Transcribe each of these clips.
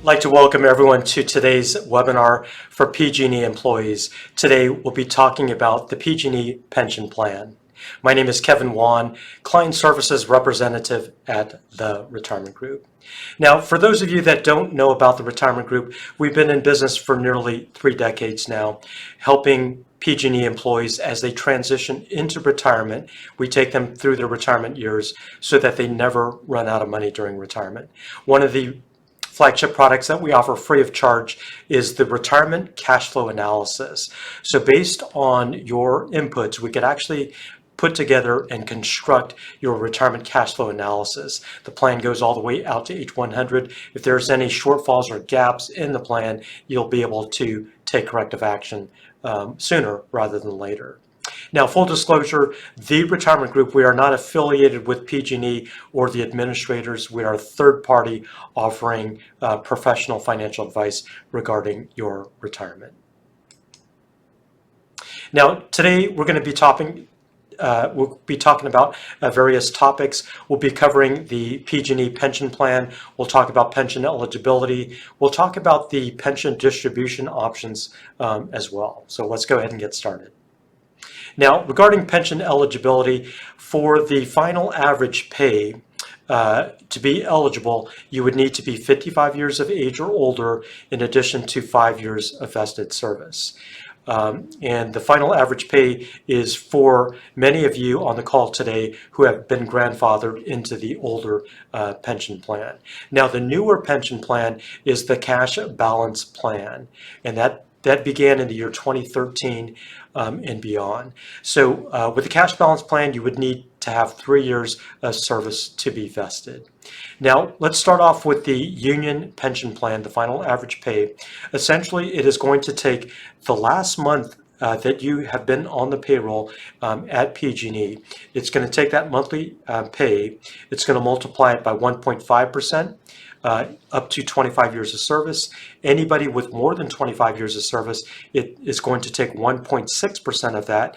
I'd like to welcome everyone to today's webinar for PG&E employees. Today we'll be talking about the PG&E pension plan. My name is Kevin Wan, Client Services Representative at the Retirement Group. Now, for those of you that don't know about the Retirement Group, we've been in business for nearly 3 decades now, helping PG&E employees as they transition into retirement. We take them through their retirement years so that they never run out of money during retirement. One of the flagship products that we offer free of charge is the retirement cash flow analysis. So based on your inputs, we could actually put together and construct your retirement cash flow analysis. The plan goes all the way out to age 100. If there's any shortfalls or gaps in the plan, you'll be able to take corrective action sooner rather than later. Now, full disclosure, the Retirement Group, we are not affiliated with PG&E or the administrators. We are a third party offering professional financial advice regarding your retirement. Now, today we're going to be talking about various topics. We'll be covering the PG&E pension plan. We'll talk about pension eligibility. We'll talk about the pension distribution options as well. So let's go ahead and get started. Now, regarding pension eligibility, for the final average pay to be eligible, you would need to be 55 years of age or older in addition to 5 years of vested service. And the final average pay is for many of you on the call today who have been grandfathered into the older pension plan. Now, the newer pension plan is the cash balance plan, and that began in the year 2013 and beyond. So with the cash balance plan, you would need to have 3 years of service to be vested. Now, let's start off with the union pension plan, the final average pay. Essentially, it is going to take the last month that you have been on the payroll at PG&E. It's going to take that monthly pay. It's going to multiply it by 1.5%. Up to 25 years of service. Anybody with more than 25 years of service, it is going to take 1.6% of that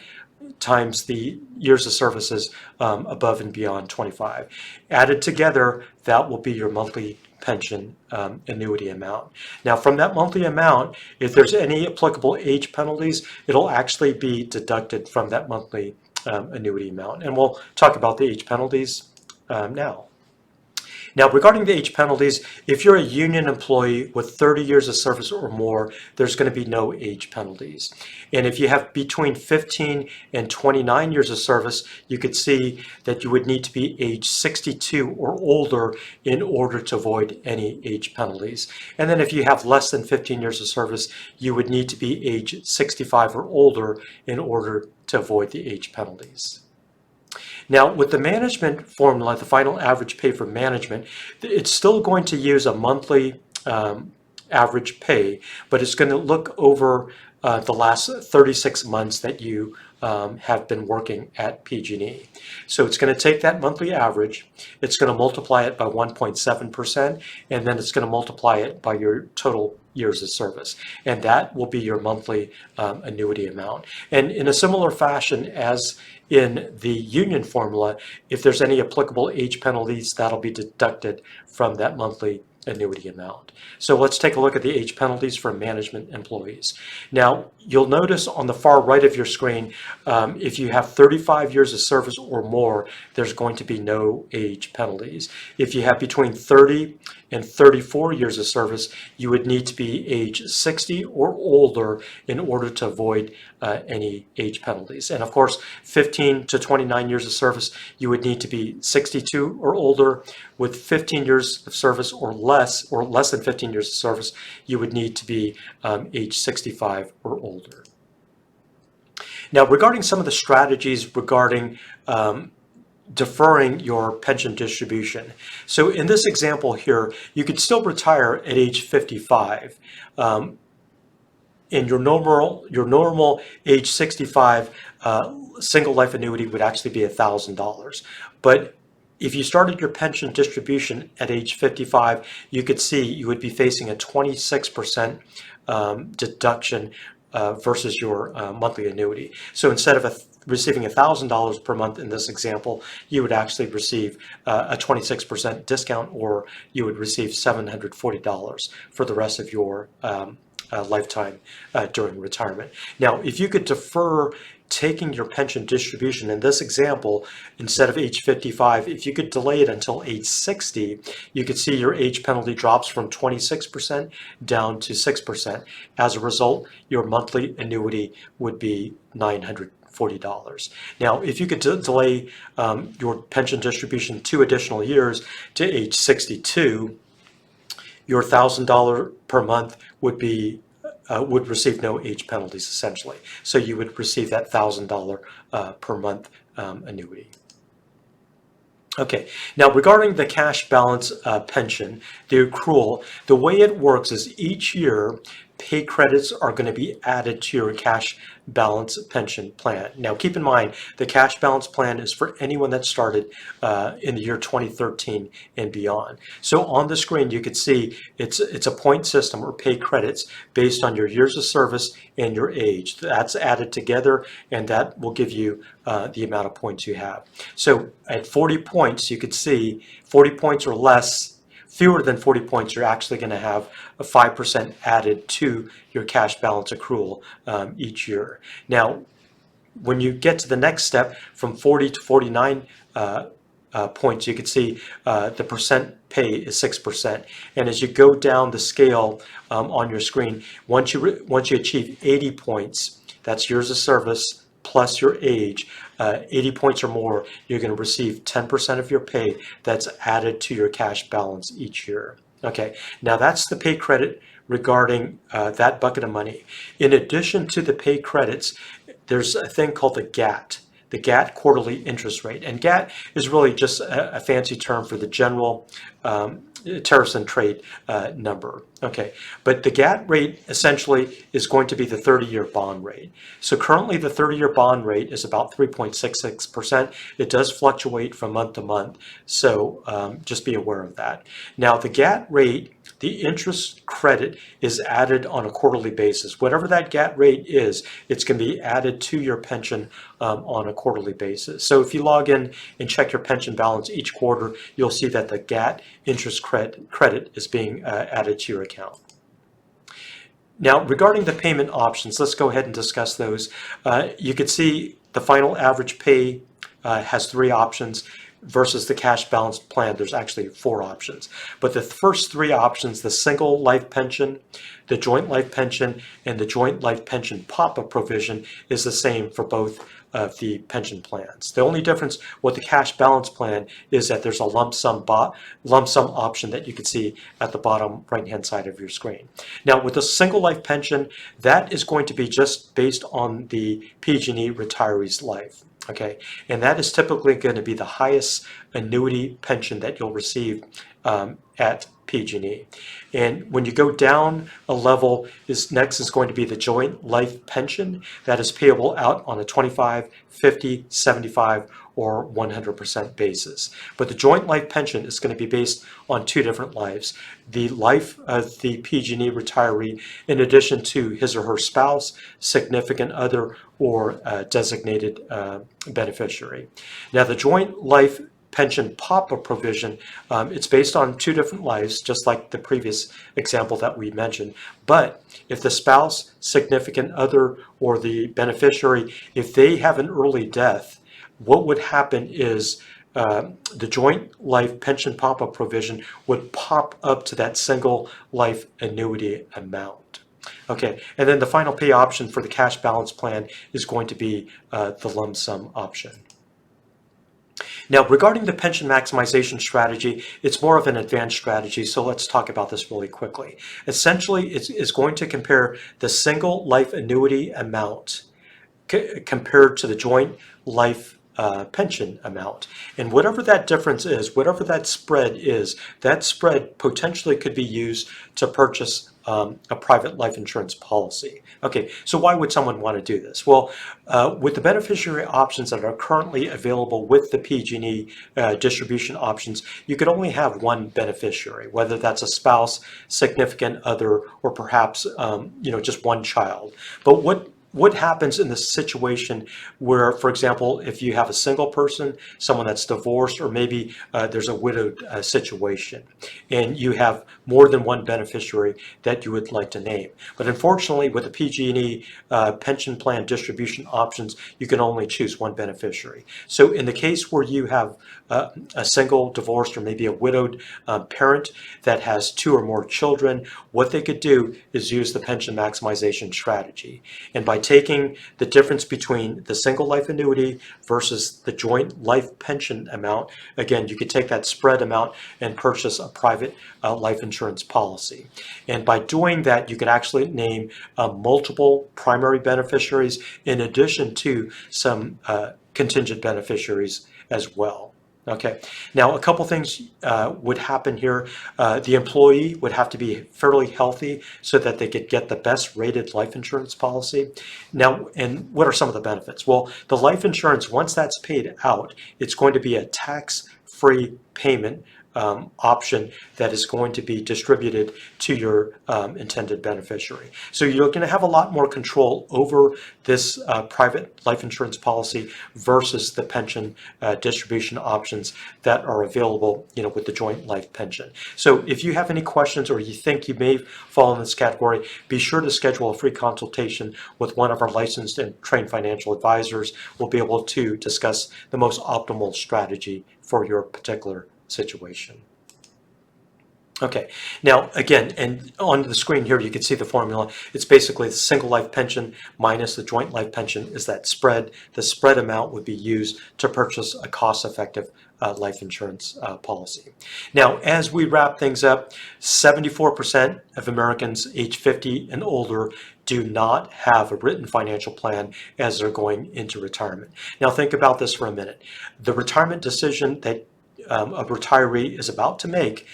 times the years of services above and beyond 25. Added together, that will be your monthly pension annuity amount. Now, from that monthly amount, if there's any applicable age penalties, it'll actually be deducted from that monthly annuity amount. And we'll talk about the age penalties now. Now, regarding the age penalties, if you're a union employee with 30 years of service or more, there's going to be no age penalties. And if you have between 15 and 29 years of service, you could see that you would need to be age 62 or older in order to avoid any age penalties. And then if you have less than 15 years of service, you would need to be age 65 or older in order to avoid the age penalties. Now, with the management formula, the final average pay for management, it's still going to use a monthly average pay, but it's going to look over the last 36 months that you have been working at PG&E. So it's going to take that monthly average, it's going to multiply it by 1.7%, and then it's going to multiply it by your total years of service. And that will be your monthly annuity amount. And in a similar fashion as in the union formula, if there's any applicable age penalties, that'll be deducted from that monthly annuity amount. So let's take a look at the age penalties for management employees. Now, you'll notice on the far right of your screen, if you have 35 years of service or more, there's going to be no age penalties. If you have between 30 and 34 years of service, you would need to be age 60 or older in order to avoid any age penalties. And of course, 15 to 29 years of service, you would need to be 62 or older. With 15 years of service or less than 15 years of service, you would need to be age 65 or older. Now, regarding some of the strategies regarding deferring your pension distribution. So in this example here, you could still retire at age 55. And your normal age 65 single life annuity would actually be $1,000. But if you started your pension distribution at age 55, you could see you would be facing a 26% deduction versus your monthly annuity. So instead of receiving $1,000 per month in this example, you would actually receive a 26% discount, or you would receive $740 for the rest of your lifetime during retirement. Now, if you could defer taking your pension distribution in this example, instead of age 55, if you could delay it until age 60, you could see your age penalty drops from 26% down to 6%. As a result, your monthly annuity would be $940. Now, if you could delay your pension distribution 2 additional years to age 62, your $1,000 per month would receive no age penalties, essentially. So you would receive that $1,000 per month annuity. Okay, now regarding the cash balance pension, the accrual, the way it works is each year pay credits are going to be added to your cash balance pension plan. Now keep in mind, the cash balance plan is for anyone that started in the year 2013 and beyond. So on the screen you could see it's a point system, or pay credits based on your years of service and your age. That's added together, and that will give you the amount of points you have. So at 40 points, you could see 40 points or less, fewer than 40 points, you're actually going to have a 5% added to your cash balance accrual each year. Now, when you get to the next step, from 40 to 49 points, you can see the percent pay is 6%. And as you go down the scale on your screen, once you achieve 80 points, that's years of service plus your age, 80 points or more, you're going to receive 10% of your pay that's added to your cash balance each year. Okay, now that's the pay credit regarding that bucket of money. In addition to the pay credits, there's a thing called the GAT quarterly interest rate. And GAT is really just a fancy term for the general tariffs and trade number. Okay, but the GAT rate essentially is going to be the 30-year bond rate. So currently the 30-year bond rate is about 3.66%. It does fluctuate from month to month, so just be aware of that. Now the GAT rate, the interest credit, is added on a quarterly basis. Whatever that GAT rate is, it's going to be added to your pension on a quarterly basis. So if you log in and check your pension balance each quarter, you'll see that the GAT interest credit is being added to your account. Now, regarding the payment options, let's go ahead and discuss those. You can see the final average pay has 3 options. Versus the cash balance plan, there's actually 4 options. But the first 3 options, the single life pension, the joint life pension, and the joint life pension pop-up provision, is the same for both of the pension plans. The only difference with the cash balance plan is that there's a lump sum option that you can see at the bottom right-hand side of your screen. Now, with the single life pension, that is going to be just based on the PG&E retiree's life. Okay, and that is typically going to be the highest annuity pension that you'll receive at PG&E. And when you go down a level, next is going to be the joint life pension that is payable out on a 25, 50, 75, or 100% basis. But the joint life pension is going to be based on 2 different lives. The life of the PG&E retiree, in addition to his or her spouse, significant other, or designated beneficiary. Now, the joint life pension pop-up provision, it's based on 2 different lives, just like the previous example that we mentioned. But if the spouse, significant other, or the beneficiary, if they have an early death, what would happen is the joint life pension pop-up provision would pop up to that single life annuity amount. Okay, and then the final pay option for the cash balance plan is going to be the lump sum option. Now, regarding the pension maximization strategy, it's more of an advanced strategy, so let's talk about this really quickly. Essentially, it's going to compare the single life annuity amount compared to the joint life pension amount. And whatever that difference is, whatever that spread is, that spread potentially could be used to purchase a private life insurance policy. Okay, so why would someone want to do this? Well, with the beneficiary options that are currently available with the PG&E distribution options, you could only have one beneficiary, whether that's a spouse, significant other, or perhaps just one child. But what happens in the situation where, for example, if you have a single person, someone that's divorced, or maybe there's a widowed situation, and you have more than one beneficiary that you would like to name. But unfortunately, with the PG&E pension plan distribution options, you can only choose one beneficiary. So in the case where you have a single, divorced, or maybe a widowed parent that has two or more children, what they could do is use the pension maximization strategy. And by taking the difference between the single life annuity versus the joint life pension amount, again, you could take that spread amount and purchase a private life insurance policy. And by doing that, you could actually name multiple primary beneficiaries in addition to some contingent beneficiaries as well. Okay, now a couple things would happen here. The employee would have to be fairly healthy so that they could get the best rated life insurance policy. Now, and what are some of the benefits? Well, the life insurance, once that's paid out, it's going to be a tax-free payment option that is going to be distributed to your intended beneficiary. So you're going to have a lot more control over this private life insurance policy versus the pension distribution options that are available, with the joint life pension. So if you have any questions or you think you may fall in this category, be sure to schedule a free consultation with one of our licensed and trained financial advisors. We'll be able to discuss the most optimal strategy for your particular situation. Okay, now again, and on the screen here you can see the formula. It's basically the single life pension minus the joint life pension is that spread. The spread amount would be used to purchase a cost-effective life insurance policy. Now, as we wrap things up, 74% of Americans age 50 and older do not have a written financial plan as they're going into retirement. Now think about this for a minute. The retirement decision that a retiree is about to make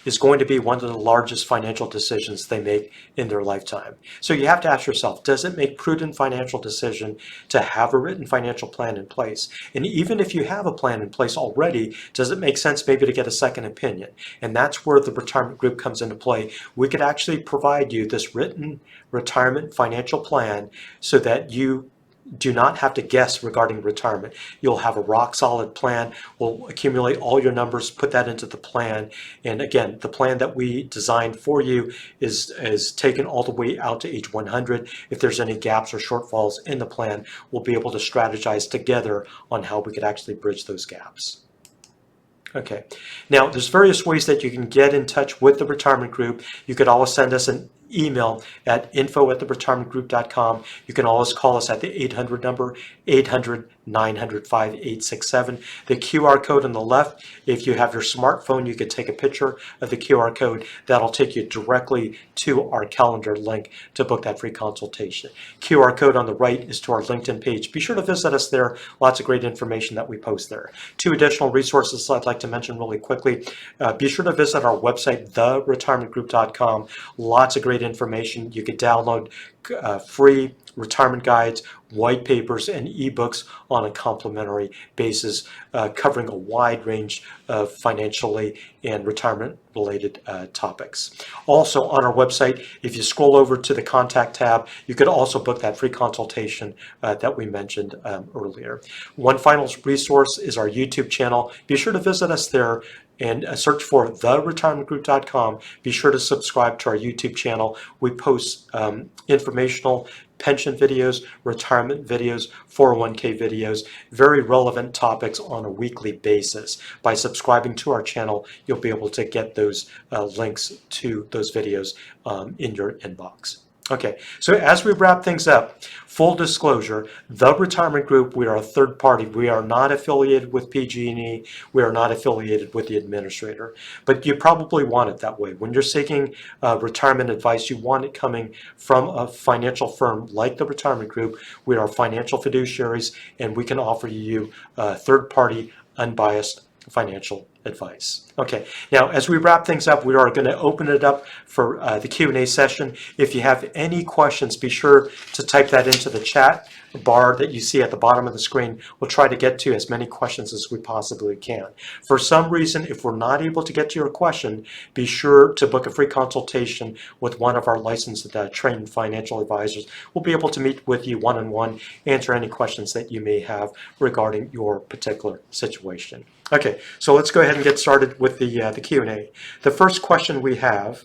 is going to be one of the largest financial decisions they make in their lifetime. So you have to ask yourself, does it make prudent financial decision to have a written financial plan in place? And even if you have a plan in place already, does it make sense maybe to get a second opinion? And that's where the retirement group comes into play. We could actually provide you this written retirement financial plan so that you do not have to guess regarding retirement. You'll have a rock solid plan. We'll accumulate all your numbers, put that into the plan. And again, the plan that we designed for you is taken all the way out to age 100. If there's any gaps or shortfalls in the plan, we'll be able to strategize together on how we could actually bridge those gaps. Okay, now there's various ways that you can get in touch with the retirement group. You could always send us an email at info@theretirementgroup.com. You can always call us at the 800 number, 800-900-5867. The QR code on the left, if you have your smartphone, you could take a picture of the QR code. That'll take you directly to our calendar link to book that free consultation. QR code on the right is to our LinkedIn page. Be sure to visit us there. Lots of great information that we post there. Two additional resources I'd like to mention really quickly. Be sure to visit our website, theretirementgroup.com. Lots of great information. You can download free retirement guides, white papers, and ebooks on a complimentary basis, covering a wide range of financially and retirement related topics. Also on our website, if you scroll over to the contact tab, you could also book that free consultation that we mentioned earlier. One final resource is our YouTube channel. Be sure to visit us there and search for theretirementgroup.com. Be sure to subscribe to our YouTube channel. We post informational pension videos, retirement videos, 401k videos, very relevant topics on a weekly basis. By subscribing to our channel, you'll be able to get those links to those videos in your inbox. Okay, so as we wrap things up, full disclosure, the retirement group, we are a third party. We are not affiliated with PG&E. We are not affiliated with the administrator. But you probably want it that way. When you're seeking retirement advice, you want it coming from a financial firm like the retirement group. We are financial fiduciaries, and we can offer you third party, unbiased financial advice. Okay, now as we wrap things up, we are going to open it up for the Q&A session. If you have any questions, be sure to type that into the chat bar that you see at the bottom of the screen. We'll try to get to as many questions as we possibly can. For some reason, if we're not able to get to your question, be sure to book a free consultation with one of our licensed trained financial advisors. We'll be able to meet with you one-on-one, answer any questions that you may have regarding your particular situation. Okay, so let's go ahead and get started with the Q&A. The first question we have: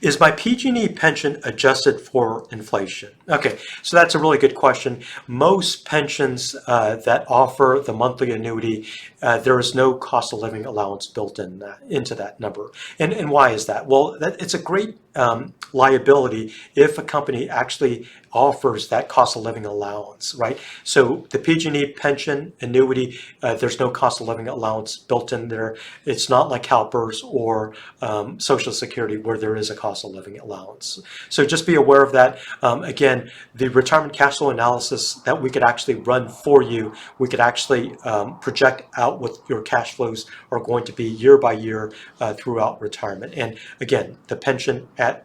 is my PG&E pension adjusted for inflation? Okay, so that's a really good question. Most pensions that offer the monthly annuity, there is no cost of living allowance built into that number. And why is that? Well, it's a great liability if a company actually offers that cost of living allowance, right? So the PG&E pension annuity, there's no cost of living allowance built in there. It's not like CalPERS or Social Security where there is a cost of living allowance. So just be aware of that. Again, the retirement cash flow analysis that we could actually run for you, we could actually project out what your cash flows are going to be year by year throughout retirement. And again, the pension at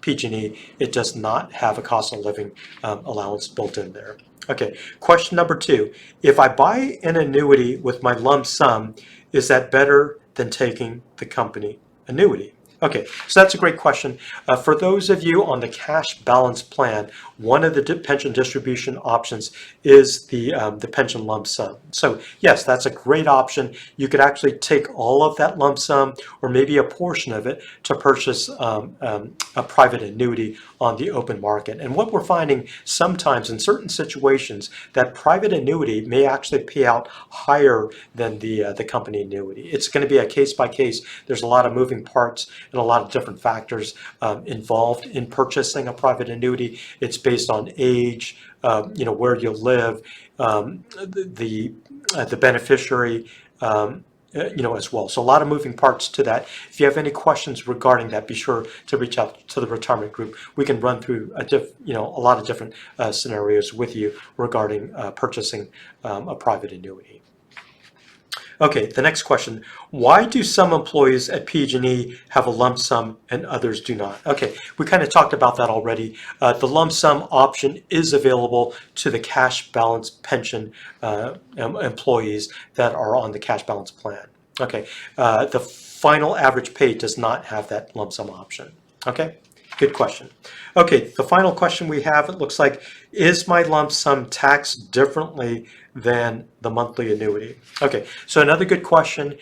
PG&E, it does not have a cost of living allowance built in there. Okay, question number 2. If I buy an annuity with my lump sum, is that better than taking the company annuity? Okay, so that's a great question. For those of you on the cash balance plan, one of the pension distribution options is the pension lump sum. So yes, that's a great option. You could actually take all of that lump sum or maybe a portion of it to purchase a private annuity on the open market. And what we're finding sometimes in certain situations, that private annuity may actually pay out higher than the company annuity. It's going to be a case by case. There's a lot of moving parts and a lot of different factors involved in purchasing a private annuity. It's based on age, where you live, the beneficiary, as well. So a lot of moving parts to that. If you have any questions regarding that, be sure to reach out to the retirement group. We can run through a lot of different scenarios with you regarding purchasing a private annuity. Okay, the next question. Why do some employees at PG&E have a lump sum and others do not? Okay, we kind of talked about that already. The lump sum option is available to the cash balance pension employees that are on the cash balance plan. Okay, the final average pay does not have that lump sum option. Okay, good question. Okay, the final question we have, it looks like, is my lump sum taxed differently than the monthly annuity? Okay, so another good question.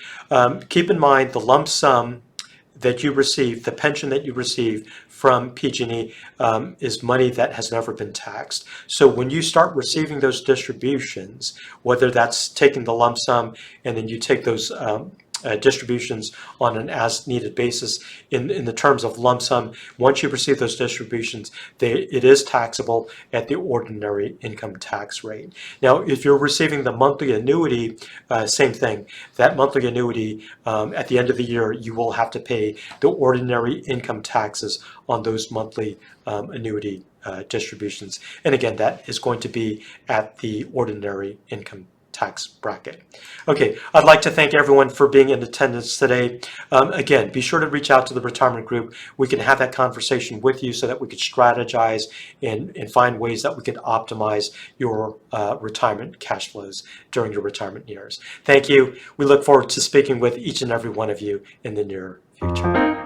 Keep in mind the lump sum that you receive, the pension that you receive from PG&E is money that has never been taxed. So when you start receiving those distributions, whether that's taking the lump sum and then you take those distributions on an as-needed basis in the terms of lump sum. Once you receive those distributions, it is taxable at the ordinary income tax rate. Now, if you're receiving the monthly annuity, same thing. That monthly annuity, at the end of the year, you will have to pay the ordinary income taxes on those monthly annuity distributions. And again, that is going to be at the ordinary income tax bracket. Okay, I'd like to thank everyone for being in attendance today. Again, be sure to reach out to the retirement group. We can have that conversation with you so that we could strategize and find ways that we could optimize your retirement cash flows during your retirement years. Thank you. We look forward to speaking with each and every one of you in the near future.